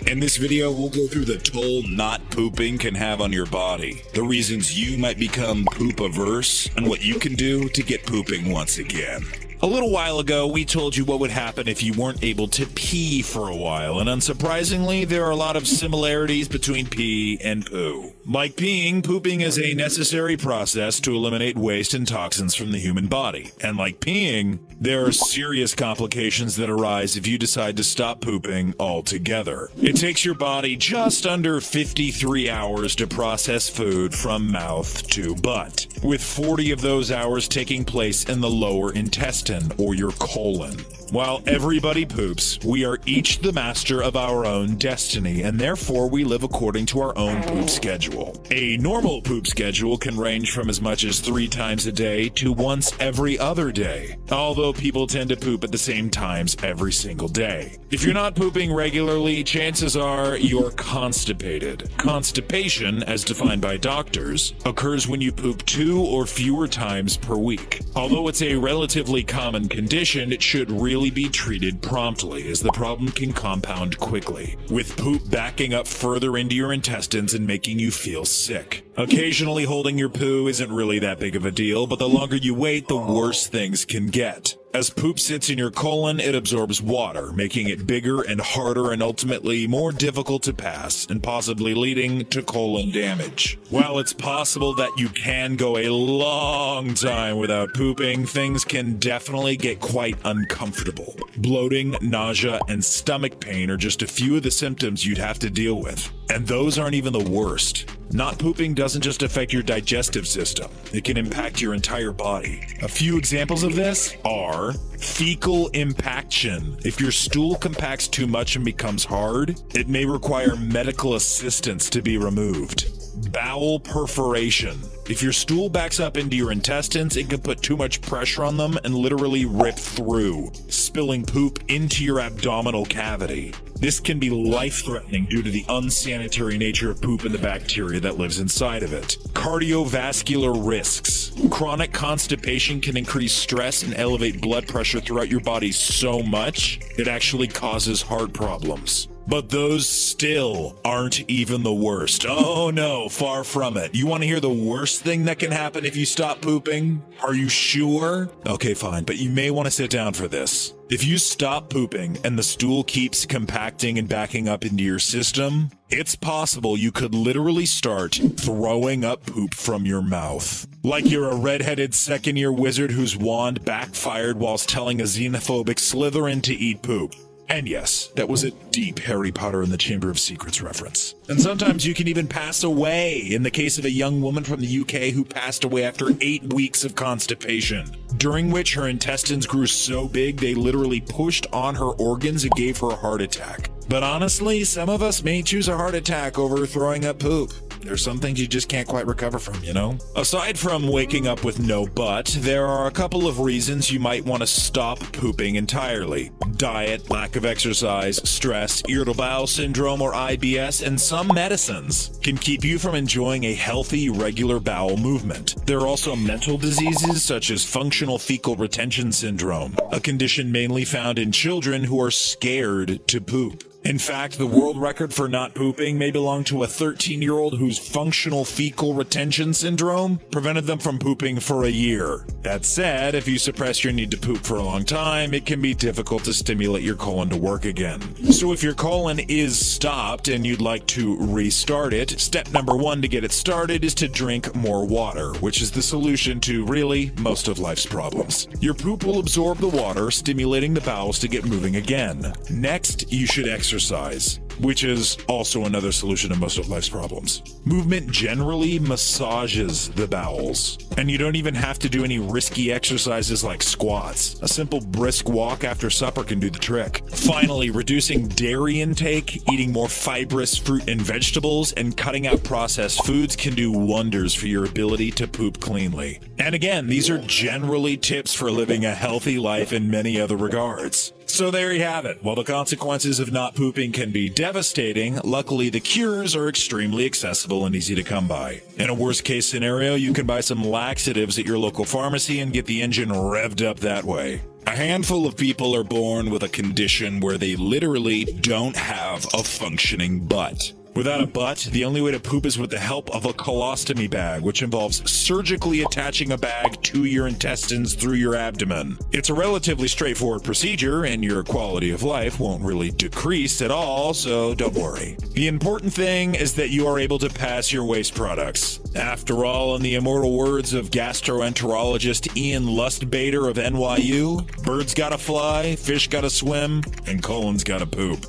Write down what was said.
In this video, we'll go through the toll not pooping can have on your body, the reasons you might become poop-averse, and what you can do to get pooping once again. A little while ago, we told you what would happen if you weren't able to pee for a while, and unsurprisingly, there are a lot of similarities between pee and poo. Like peeing, pooping is a necessary process to eliminate waste and toxins from the human body. And like peeing, there are serious complications that arise if you decide to stop pooping altogether. It takes your body just under 53 hours to process food from mouth to butt, with 40 of those hours taking place in the lower intestine, or your colon. While everybody poops, we are each the master of our own destiny, and therefore we live according to our own poop schedule. A normal poop schedule can range from as much as 3 times a day to once every other day, although people tend to poop at the same times every single day. If you're not pooping regularly, chances are you're constipated. Constipation, as defined by doctors, occurs when you poop 2 or fewer times per week. Although it's a relatively common condition, it should really be treated promptly, as the problem can compound quickly, with poop backing up further into your intestines and making you feel sick. Occasionally holding your poo isn't really that big of a deal, but the longer you wait, the worse things can get. As poop sits in your colon, it absorbs water, making it bigger and harder and ultimately more difficult to pass, and possibly leading to colon damage. While it's possible that you can go a long time without pooping, things can definitely get quite uncomfortable. Bloating, nausea, and stomach pain are just a few of the symptoms you'd have to deal with. And those aren't even the worst. Not pooping doesn't just affect your digestive system, it can impact your entire body. A few examples of this are fecal impaction. If your stool compacts too much and becomes hard, it may require medical assistance to be removed. Bowel perforation. If your stool backs up into your intestines, it can put too much pressure on them and literally rip through, spilling poop into your abdominal cavity. This can be life-threatening due to the unsanitary nature of poop and the bacteria that lives inside of it. Cardiovascular risks. Chronic constipation can increase stress and elevate blood pressure throughout your body so much, it actually causes heart problems. But those still aren't even the worst. Oh no, far from it. You want to hear the worst thing that can happen if you stop pooping? Are you sure? Okay, fine, but you may want to sit down for this. If you stop pooping and the stool keeps compacting and backing up into your system, it's possible you could literally start throwing up poop from your mouth. Like you're a redheaded second-year wizard whose wand backfired whilst telling a xenophobic Slytherin to eat poop. And yes, that was a deep Harry Potter and the Chamber of Secrets reference. And sometimes you can even pass away, in the case of a young woman from the UK who passed away after 8 weeks of constipation, during which her intestines grew so big they literally pushed on her organs and gave her a heart attack. But honestly, some of us may choose a heart attack over throwing up poop. There's some things you just can't quite recover from, you know? Aside from waking up with no butt, there are a couple of reasons you might want to stop pooping entirely. Diet, lack of exercise, stress, irritable bowel syndrome or IBS, and some medicines can keep you from enjoying a healthy, regular bowel movement. There are also mental diseases such as functional fecal retention syndrome, a condition mainly found in children who are scared to poop. In fact, the world record for not pooping may belong to a 13-year-old whose functional fecal retention syndrome prevented them from pooping for a year. That said, if you suppress your need to poop for a long time, it can be difficult to stimulate your colon to work again. So if your colon is stopped and you'd like to restart it, step number 1 to get it started is to drink more water, which is the solution to really most of life's problems. Your poop will absorb the water, stimulating the bowels to get moving again. Next, you should exercise, which is also another solution to most of life's problems. Movement generally massages the bowels, and you don't even have to do any risky exercises like squats. A simple brisk walk after supper can do the trick. Finally, reducing dairy intake, eating more fibrous fruit and vegetables, and cutting out processed foods can do wonders for your ability to poop cleanly. And again, these are generally tips for living a healthy life in many other regards. So there you have it. While the consequences of not pooping can be devastating, luckily the cures are extremely accessible and easy to come by. In a worst case scenario, you can buy some laxatives at your local pharmacy and get the engine revved up that way. A handful of people are born with a condition where they literally don't have a functioning butt. Without a butt, the only way to poop is with the help of a colostomy bag, which involves surgically attaching a bag to your intestines through your abdomen. It's a relatively straightforward procedure, and your quality of life won't really decrease at all, so don't worry. The important thing is that you are able to pass your waste products. After all, in the immortal words of gastroenterologist Ian Lustbader of NYU, birds gotta fly, fish gotta swim, and colon's gotta poop.